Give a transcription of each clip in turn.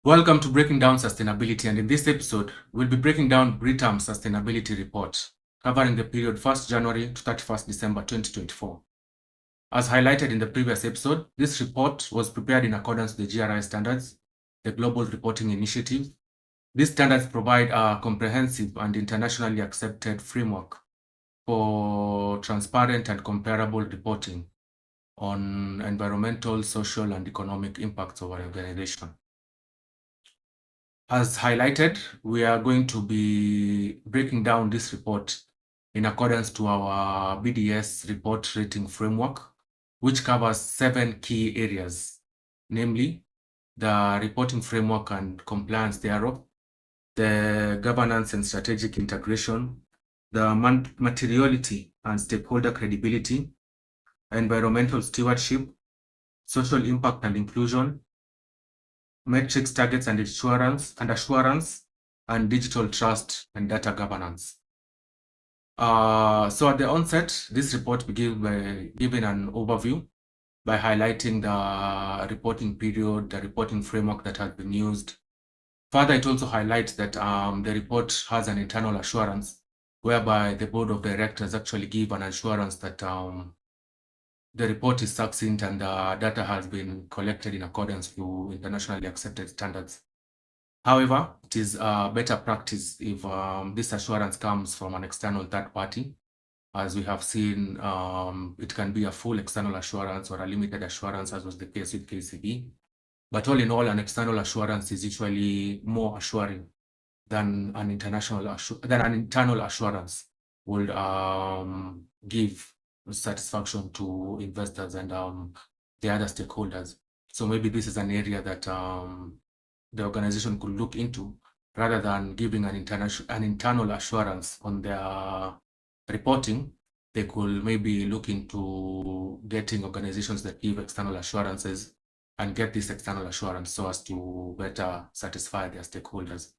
Welcome to Breaking Down Sustainability, and in this episode, we'll be breaking down Britam Sustainability Report, covering the period 1st January to 31st December 2024. As highlighted in the previous episode, this report was prepared in accordance with the GRI standards, the Global Reporting Initiative. These standards provide a comprehensive and internationally accepted framework for transparent and comparable reporting on environmental, social, and economic impacts of an organization. As highlighted, we are going to be breaking down this report in accordance to our BDS report rating framework, which covers 7 key areas, namely the reporting framework and compliance thereof, the governance and strategic integration, the materiality and stakeholder credibility, environmental stewardship, social impact and inclusion, metrics, targets, and assurance, and digital trust and data governance. So at the onset, this report begins by giving an overview by highlighting the reporting period, the reporting framework that has been used. Further, it also highlights that the report has an internal assurance whereby the board of directors actually give an assurance that the report is succinct and the data has been collected in accordance to internationally accepted standards. However, it is a better practice if this assurance comes from an external third party. As we have seen, it can be a full external assurance or a limited assurance, as was the case with KCB. But all in all, an external assurance is usually more assuring than an internal assurance would give satisfaction to investors and the other stakeholders. So maybe this is an area that the organization could look into rather than giving an internal assurance on their reporting. They could maybe look into getting organizations that give external assurances and get this external assurance so as to better satisfy their stakeholders.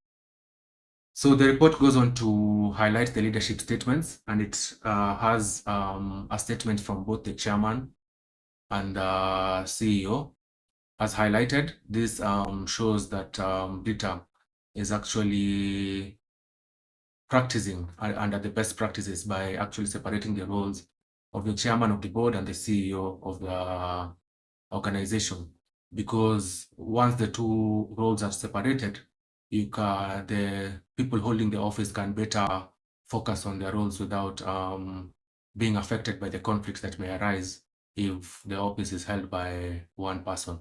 So the report goes on to highlight the leadership statements, and it has a statement from both the chairman and the CEO. As highlighted, this shows that Britam is actually practicing under the best practices by actually separating the roles of the chairman of the board and the CEO of the organization. Because once the two roles are separated, the people holding the office can better focus on their roles without being affected by the conflicts that may arise if the office is held by one person.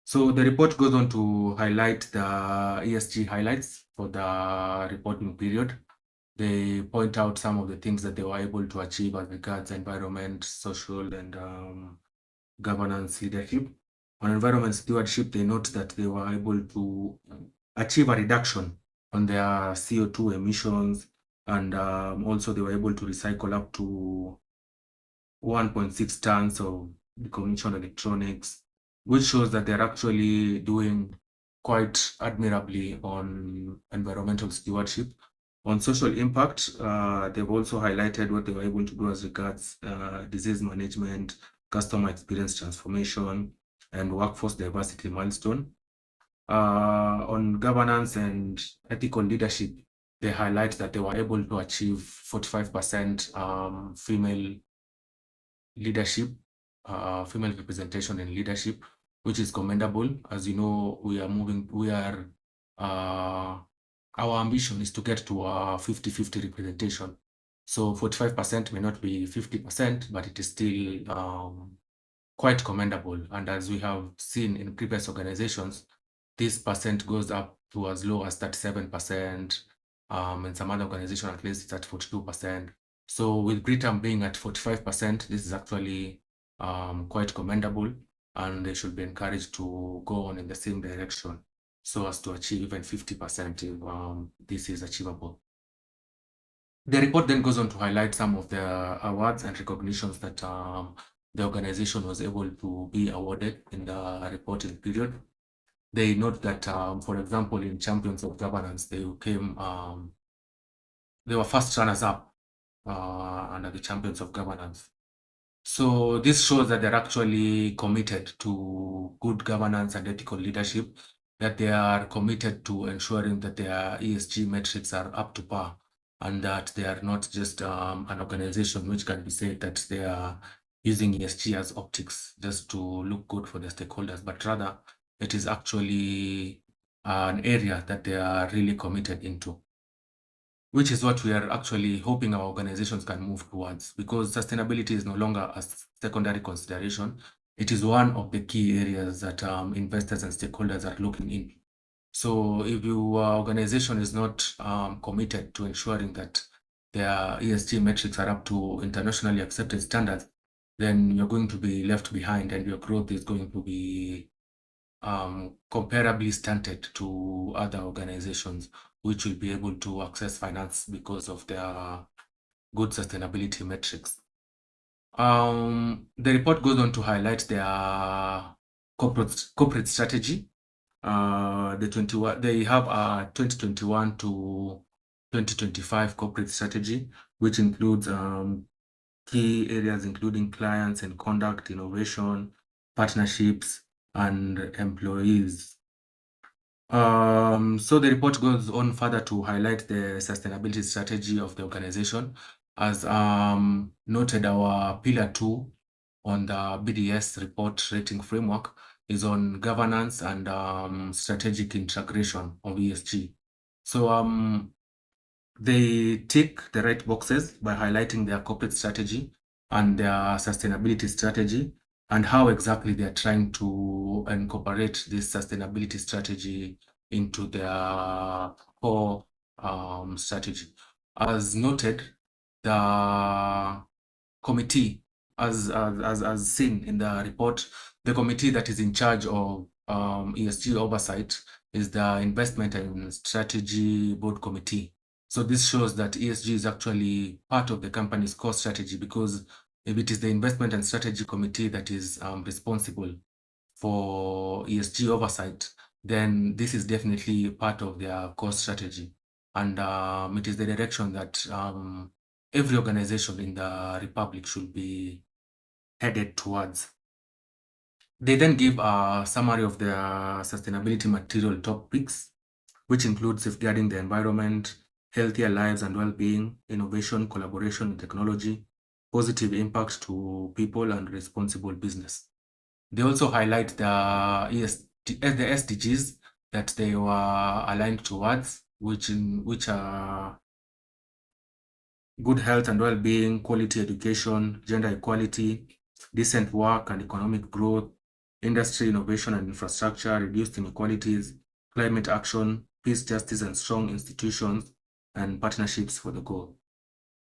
So the report goes on to highlight the ESG highlights for the reporting period. They point out some of the things that they were able to achieve as regards environment, social, and governance leadership. On environment stewardship, they note that they were able to achieve a reduction on their CO2 emissions, and also they were able to recycle up to 1.6 tons of decommissioned electronics, which shows that they're actually doing quite admirably on environmental stewardship. On social impact, they've also highlighted what they were able to do as regards disease management, customer experience transformation, and workforce diversity milestone. On governance and ethical leadership, they highlight that they were able to achieve 45% female leadership, female representation in leadership, which is commendable. As you know, our ambition is to get to a 50-50 representation. So 45% may not be 50%, but it is still quite commendable. And as we have seen in previous organizations, this percent goes up to as low as 37%. In some other organizations, at least it's at 42%. So with Britam being at 45%, this is actually quite commendable, and they should be encouraged to go on in the same direction so as to achieve even 50% if this is achievable. The report then goes on to highlight some of the awards and recognitions that the organization was able to be awarded in the reporting period. They note that, for example, in Champions of Governance, they were first runners-up under the Champions of Governance. So this shows that they're actually committed to good governance and ethical leadership, that they are committed to ensuring that their ESG metrics are up to par, and that they are not just an organization which can be said that they are using ESG as optics just to look good for the stakeholders, but rather it is actually an area that they are really committed into, which is what we are actually hoping our organizations can move towards, because sustainability is no longer a secondary consideration. It is one of the key areas that investors and stakeholders are looking in. So if your organization is not committed to ensuring that their ESG metrics are up to internationally accepted standards, then you're going to be left behind and your growth is going to be comparably stunted to other organizations which will be able to access finance because of their good sustainability metrics. The report goes on to highlight their corporate strategy. They have a 2021 to 2025 corporate strategy, which includes key areas including clients and conduct, innovation, partnerships, and employees. So the report goes on further to highlight the sustainability strategy of the organization. As noted, our pillar 2 on the BDS report rating framework is on governance and strategic integration of ESG. So they tick the right boxes by highlighting their corporate strategy and their sustainability strategy, and how exactly they are trying to incorporate this sustainability strategy into their core strategy. As noted, the committee, as seen in the report, the committee that is in charge of ESG oversight is the Investment and Strategy Board Committee. So this shows that ESG is actually part of the company's core strategy, because if it is the Investment and Strategy Committee that is responsible for ESG oversight, then this is definitely part of their core strategy. And it is the direction that every organization in the Republic should be headed towards. They then give a summary of their sustainability material topics, which include safeguarding the environment, healthier lives and well-being, innovation, collaboration and technology, positive impact to people, and responsible business. They also highlight the SDGs that they were aligned towards, which are good health and well-being, quality education, gender equality, decent work and economic growth, industry innovation and infrastructure, reduced inequalities, climate action, peace, justice, and strong institutions, and partnerships for the goal.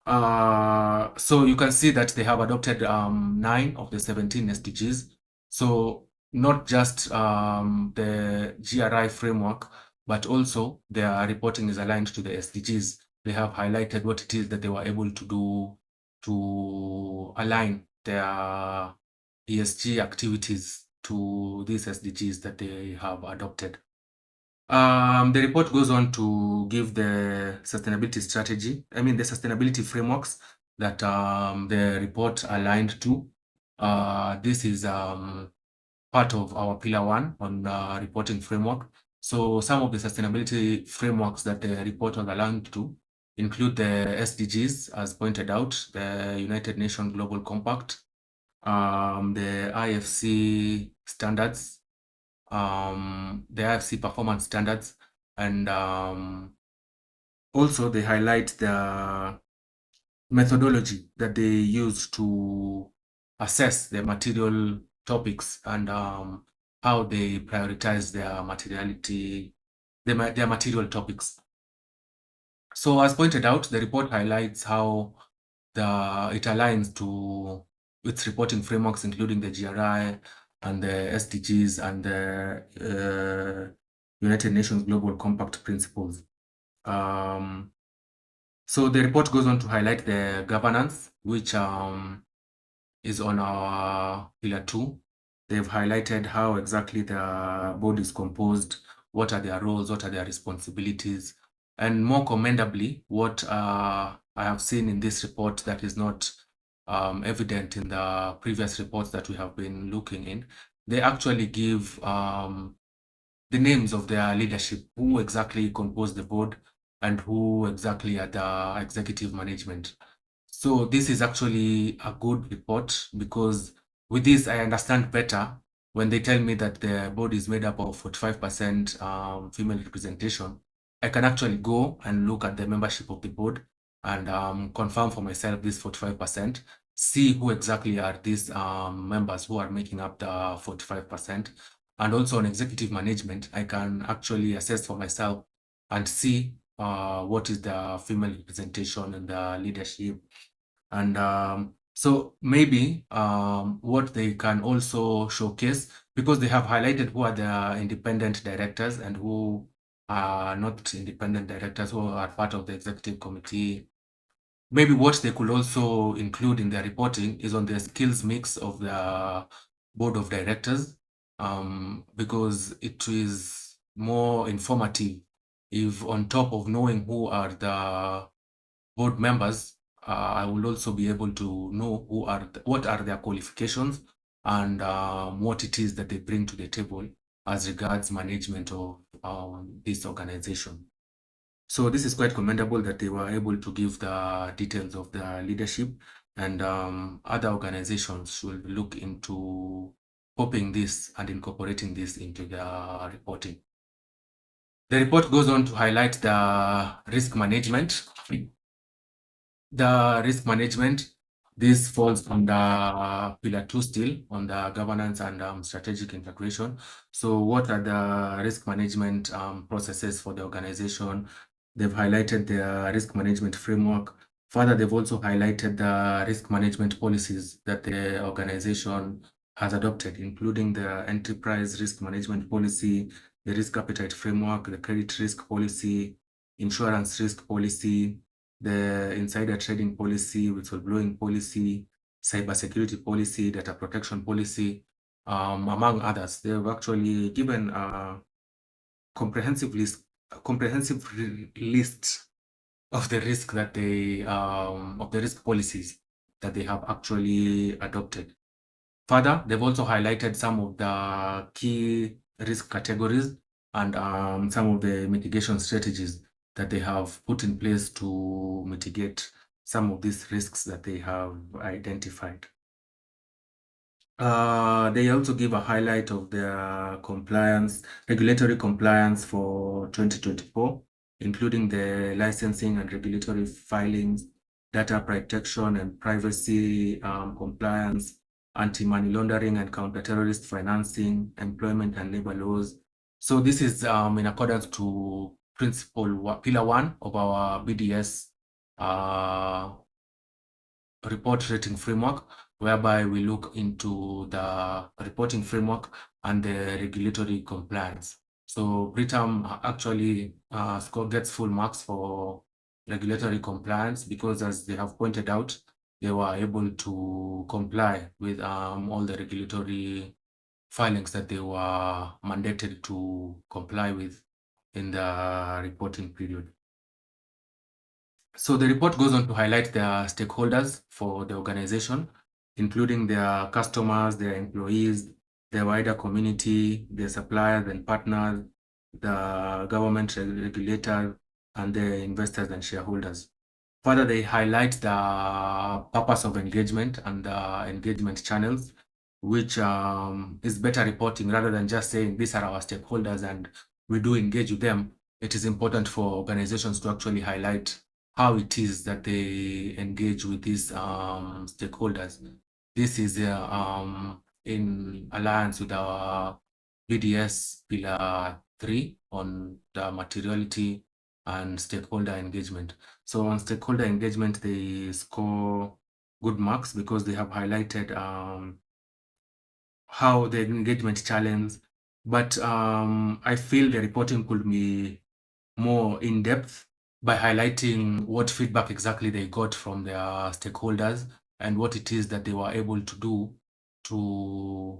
So you can see that they have adopted 9 of the 17 SDGs. So not just the GRI framework, but also their reporting is aligned to the SDGs. They have highlighted what it is that they were able to do to align their ESG activities to these SDGs that they have adopted. The report goes on to give the sustainability strategy, the sustainability frameworks that the report aligned to. This is part of our pillar 1 on reporting framework. So some of the sustainability frameworks that the report was aligned to include the SDGs, as pointed out, the United Nations Global Compact, the IFC standards, the IFC performance standards, and also they highlight the methodology that they use to assess the material topics and how they prioritize their material topics. So as pointed out, the report highlights how it aligns to its reporting frameworks, including the GRI and the SDGs and the United Nations Global Compact principles. So the report goes on to highlight the governance, which is on our pillar 2. They've highlighted how exactly the board is composed, what are their roles, what are their responsibilities, and more commendably, what I have seen in this report that is not evident in the previous reports that we have been looking in. They actually give the names of their leadership, who exactly compose the board and who exactly are the executive management. So this is actually a good report, because with this I understand better when they tell me that the board is made up of 45% female representation. I can actually go and look at the membership of the board and confirm for myself this 45%, see who exactly are these members who are making up the 45%. And also on executive management, I can actually assess for myself and see what is the female representation in the leadership. And so maybe what they can also showcase, because they have highlighted who are the independent directors and who are not independent directors, who are part of the executive committee. Maybe what they could also include in their reporting is on the skills mix of the board of directors, because it is more informative if, on top of knowing who are the board members, I will also be able to know what are their qualifications and what it is that they bring to the table as regards management of this organization. So this is quite commendable that they were able to give the details of the leadership, and other organizations should look into copying this and incorporating this into their reporting. The report goes on to highlight the risk management. The risk management, this falls under pillar 2 still, on the governance and strategic integration. So what are the risk management processes for the organization? They've highlighted the risk management framework. Further, they've also highlighted the risk management policies that the organization has adopted, including the enterprise risk management policy, the risk appetite framework, the credit risk policy, insurance risk policy, the insider trading policy, whistleblowing policy, cybersecurity policy, data protection policy, among others. They've actually given a comprehensive list of the risk that they of the risk policies that they have actually adopted. Further, they've also highlighted some of the key risk categories and some of the mitigation strategies that they have put in place to mitigate some of these risks that they have identified. They also give a highlight of their regulatory compliance for 2024, including the licensing and regulatory filings, data protection and privacy compliance, anti-money laundering and counter-terrorist financing, employment and labor laws. So this is in accordance to pillar 1 of our BDS report rating framework, whereby we look into the reporting framework and the regulatory compliance. So Britam actually gets full marks for regulatory compliance, because as they have pointed out, they were able to comply with all the regulatory filings that they were mandated to comply with in the reporting period. So the report goes on to highlight their stakeholders for the organization, including their customers, their employees, their wider community, their suppliers and partners, the government regulators, and the investors and shareholders. Further, they highlight the purpose of engagement and the engagement channels, which is better reporting rather than just saying these are our stakeholders and we do engage with them. It is important for organizations to actually highlight how it is that they engage with these stakeholders. This is in alliance with our BDS pillar 3 on the materiality and stakeholder engagement. So on stakeholder engagement, they score good marks because they have highlighted how the engagement challenge, but I feel the reporting could be more in depth by highlighting what feedback exactly they got from their stakeholders and what it is that they were able to do to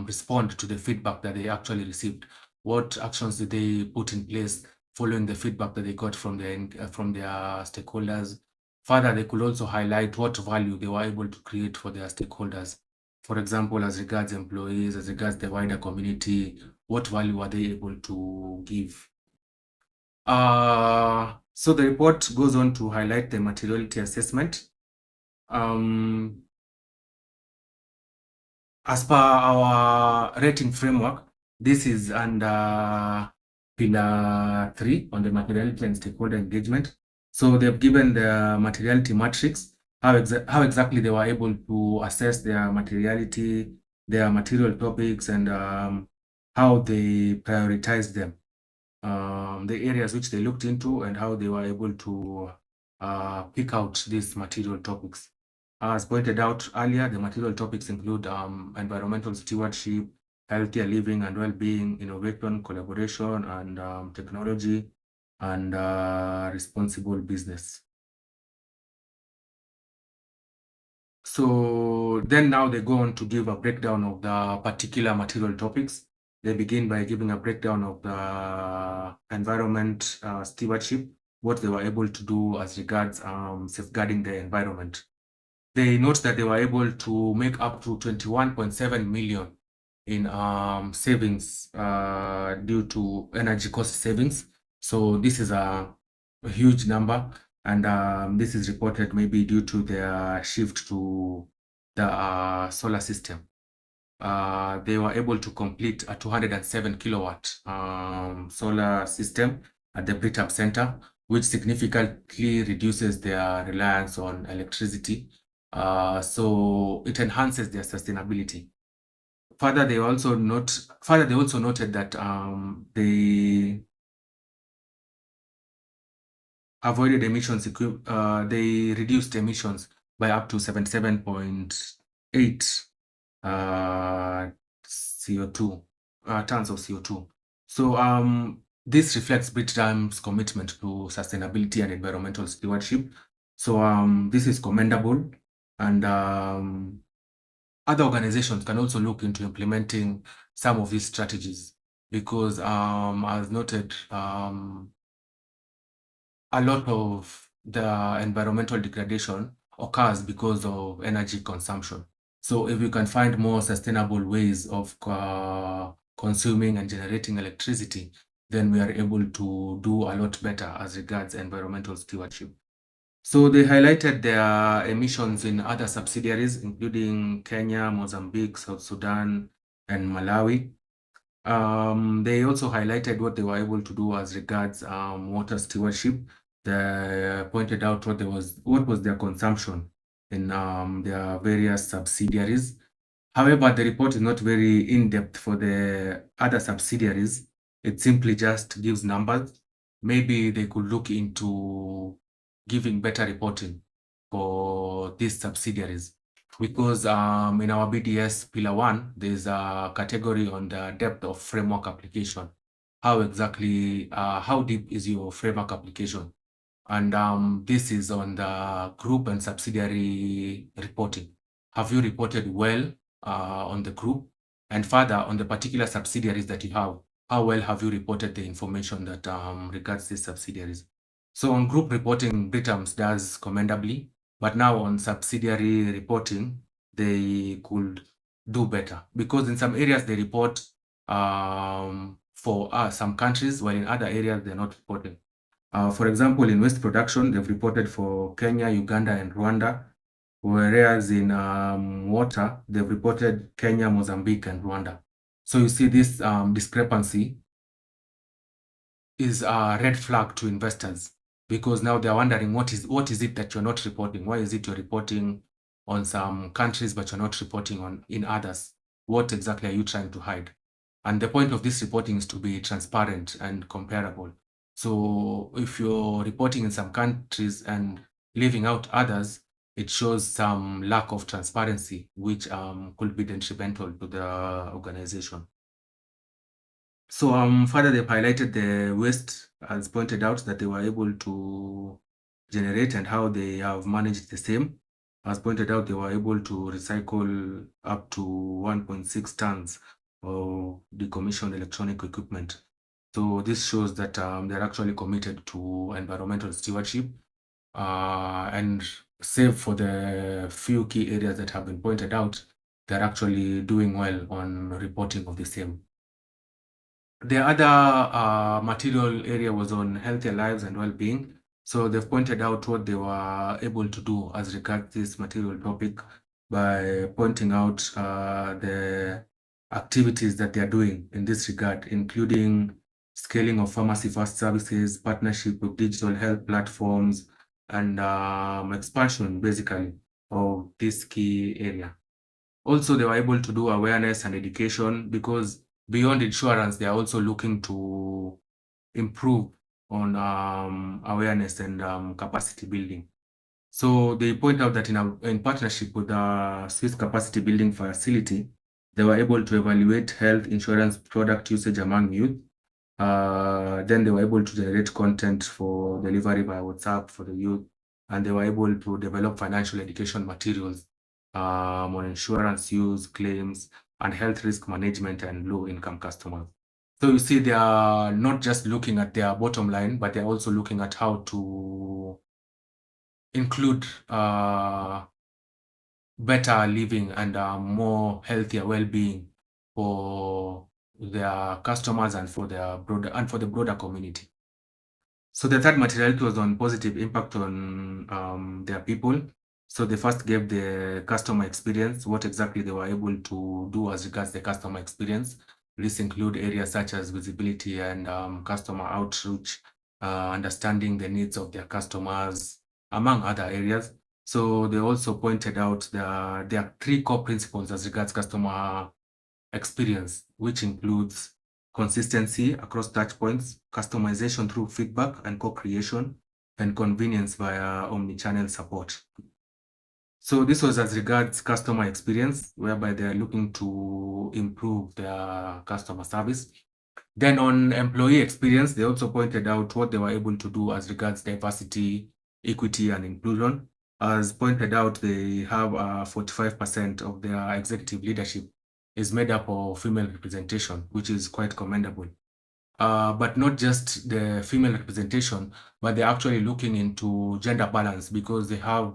respond to the feedback that they actually received. What actions did they put in place following the feedback that they got from their stakeholders? Further, they could also highlight what value they were able to create for their stakeholders. For example, as regards employees, as regards the wider community, what value are they able to give. So the report goes on to highlight the materiality assessment. As per our rating framework, this is under pillar 3 on the materiality and stakeholder engagement. So they've given the materiality matrix, how exactly they were able to assess their materiality, their material topics, and how they prioritized them, the areas which they looked into, and how they were able to pick out these material topics. As pointed out earlier, the material topics include environmental stewardship, healthier living and well-being, innovation, collaboration, and technology, and responsible business. So then now they go on to give a breakdown of the particular material topics. They begin by giving a breakdown of the environment stewardship, what they were able to do as regards safeguarding the environment. They note that they were able to make up to 21.7 million in savings due to energy cost savings. So this is a huge number, and this is reported maybe due to their shift to the solar system. They were able to complete a 207 kilowatt solar system at the Britam Center, which significantly reduces their reliance on electricity. So it enhances their sustainability. Further, they also noted that they avoided emissions. They reduced emissions by up to 77.8 CO2 tons of CO2. So this reflects Britam's commitment to sustainability and environmental stewardship. So this is commendable, and other organizations can also look into implementing some of these strategies because, as noted, a lot of the environmental degradation occurs because of energy consumption. So if we can find more sustainable ways of consuming and generating electricity, then we are able to do a lot better as regards environmental stewardship. So they highlighted their emissions in other subsidiaries, including Kenya, Mozambique, South Sudan, and Malawi. They also highlighted what they were able to do as regards water stewardship. They pointed out what was their consumption in their various subsidiaries. However, the report is not very in-depth for the other subsidiaries. It simply just gives numbers. Maybe they could look into giving better reporting for these subsidiaries, because in our BDS Pillar 1, there's a category on the depth of framework application. How deep is your framework application? And this is on the group and subsidiary reporting. Have you reported well on the group? And further, on the particular subsidiaries that you have, how well have you reported the information that regards these subsidiaries? So on group reporting, Britam does commendably, but now on subsidiary reporting, they could do better, because in some areas they report for some countries, while in other areas they're not reporting. For example, in waste production, they've reported for Kenya, Uganda, and Rwanda, whereas in water, they've reported Kenya, Mozambique, and Rwanda. So you see this discrepancy is a red flag to investors, because now they're wondering what is it that you're not reporting? Why is it you're reporting on some countries but you're not reporting in others? What exactly are you trying to hide? And the point of this reporting is to be transparent and comparable. So if you're reporting in some countries and leaving out others, it shows some lack of transparency, which could be detrimental to the organization. So further, they've highlighted the waste, as pointed out, that they were able to generate and how they have managed the same. As pointed out, they were able to recycle up to 1.6 tons of decommissioned electronic equipment. So this shows that they're actually committed to environmental stewardship, and save for the few key areas that have been pointed out, they're actually doing well on reporting of the same. The other material area was on healthier lives and well-being. So they've pointed out what they were able to do as regards this material topic by pointing out the activities that they are doing in this regard, including scaling of pharmacy-first services, partnership with digital health platforms, and expansion, basically, of this key area. Also, they were able to do awareness and education because beyond insurance, they are also looking to improve on awareness and capacity building. So they point out that in partnership with the Swiss Capacity Building Facility, they were able to evaluate health insurance product usage among youth. Then they were able to generate content for delivery by WhatsApp for the youth, and they were able to develop financial education materials on insurance use, claims, and health risk management and low-income customers. So you see, they are not just looking at their bottom line, but they're also looking at how to include better living and more healthier well-being for their customers and for the broader community. So the third materiality was on positive impact on their people. So they first gave the customer experience, what exactly they were able to do as regards the customer experience. This include areas such as visibility and customer outreach, understanding the needs of their customers, among other areas. So they also pointed out there are three core principles as regards customer experience, which includes consistency across touch points, customization through feedback and co-creation, and convenience via omni-channel support. So this was as regards customer experience, whereby they are looking to improve their customer service. Then on employee experience, they also pointed out what they were able to do as regards diversity, equity, and inclusion. As pointed out, they have 45% of their executive leadership is made up of female representation, which is quite commendable. But not just the female representation, but they're actually looking into gender balance because they have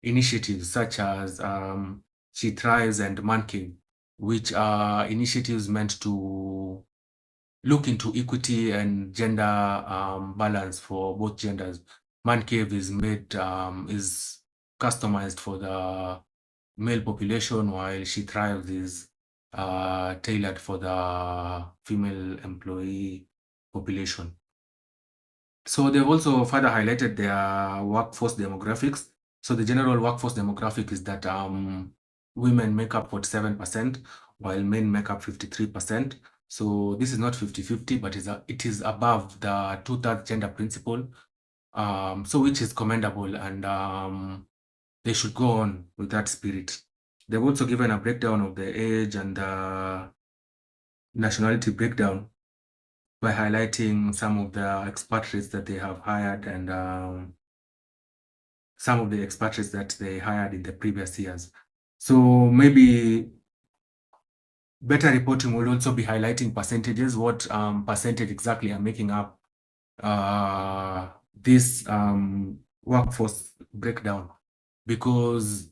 initiatives such as She Thrives and Man Cave, which are initiatives meant to look into equity and gender balance for both genders. Man Cave is customized for the male population, while She Thrives is tailored for the female employee population. So they've also further highlighted their workforce demographics. So the general workforce demographic is that women make up 47%, while men make up 53%. So this is not 50-50, but it is above the two-thirds gender principle, so which is commendable, and they should go on with that spirit. They've also given a breakdown of the age and the nationality breakdown by highlighting some of the expatriates that they have hired and some of the expatriates that they hired in the previous years. So maybe better reporting will also be highlighting percentages, what percentage exactly are making up this workforce breakdown, because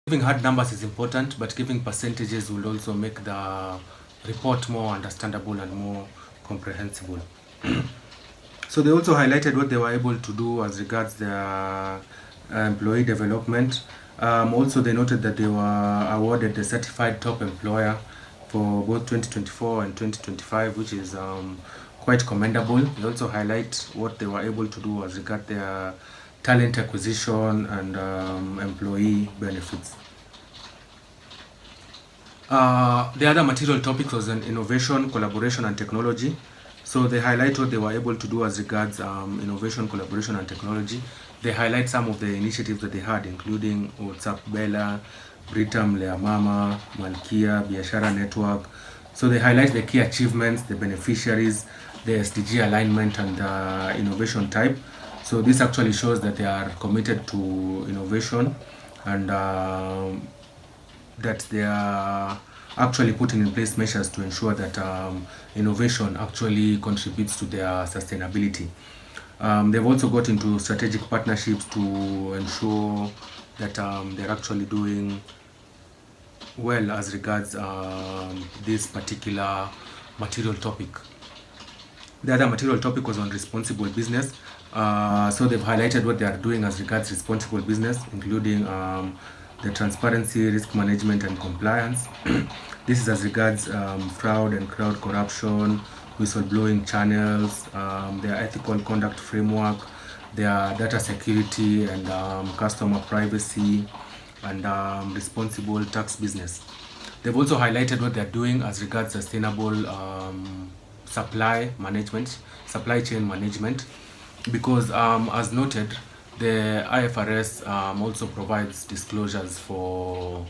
giving hard numbers is important, but giving percentages will also make the report more understandable and more comprehensible. So they also highlighted what they were able to do as regards their employee development. Also, they noted that they were awarded the Certified Top Employer for both 2024 and 2025, which is quite commendable. They also highlight what they were able to do as regards their talent acquisition and employee benefits. The other material topic was on innovation, collaboration, and technology. So they highlight what they were able to do as regards innovation, collaboration, and technology. They highlight some of the initiatives that they had, including WhatsApp Bella, Britam, Lea Mama, Malkia, Biashara Network. So they highlight the key achievements, the beneficiaries, the SDG alignment, and the innovation type. So this actually shows that they are committed to innovation and that they are actually putting in place measures to ensure that innovation actually contributes to their sustainability. They've also got into strategic partnerships to ensure that they're actually doing well as regards this particular material topic. The other material topic was on responsible business. So they've highlighted what they are doing as regards responsible business, including the transparency, risk management, and compliance. This is as regards fraud and crowd corruption, whistleblowing channels, their ethical conduct framework, their data security and customer privacy, and responsible tax business. They've also highlighted what they're doing as regards sustainable supply management, supply chain management, because as noted, the IFRS also provides disclosures for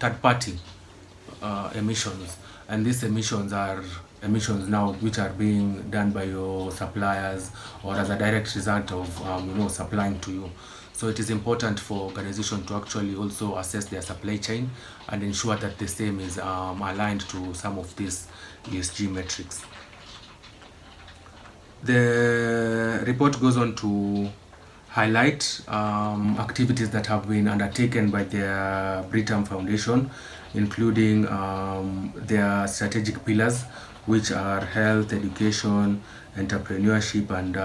third-party emissions, and these emissions are emissions now which are being done by your suppliers or as a direct result of supplying to you. So it is important for organizations to actually also assess their supply chain and ensure that the same is aligned to some of these ESG metrics. The report goes on to highlight activities that have been undertaken by the Britam Foundation, including their strategic pillars, which are health, education, entrepreneurship, and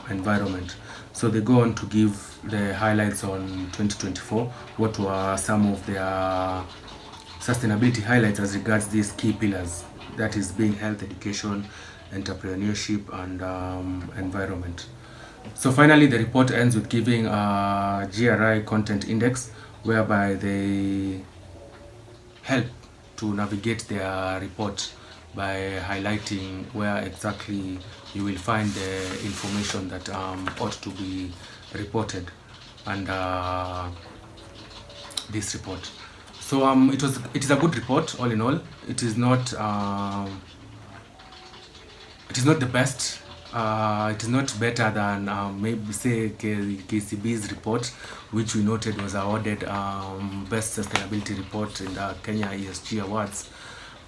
environment. So they go on to give the highlights on 2024, what were some of their sustainability highlights as regards these key pillars, that is being health, education, entrepreneurship, and environment. So finally, the report ends with giving a GRI content index, whereby they help to navigate their report by highlighting where exactly you will find the information that ought to be reported under this report. So it is a good report all in all. It is not the best. It is not better than maybe say KCB's report, which we noted was awarded best sustainability report in the Kenya ESG Awards.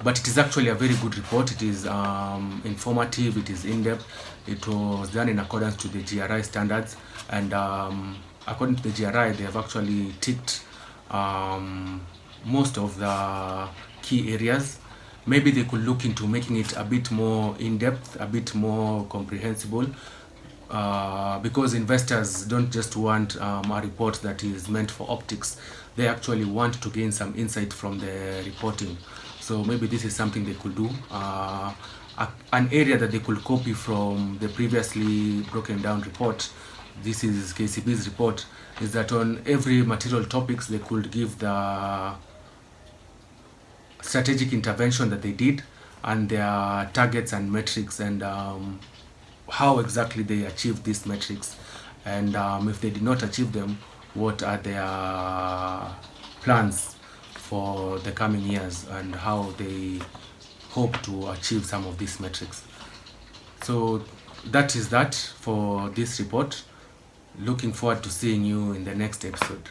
But it is actually a very good report. It is informative, it is in-depth. It was done in accordance to the GRI standards, and according to the GRI, they have actually ticked most of the key areas. Maybe they could look into making it a bit more in-depth, a bit more comprehensible, because investors don't just want a report that is meant for optics. They actually want to gain some insight from the reporting. So maybe this is something they could do. An area that they could copy from the previously broken down report, this is KCB's report, is that on every material topics they could give the strategic intervention that they did and their targets and metrics, and how exactly they achieved these metrics, and if they did not achieve them, what are their plans for the coming years and how they hope to achieve some of these metrics. So that is that for this report. Looking forward to seeing you in the next episode.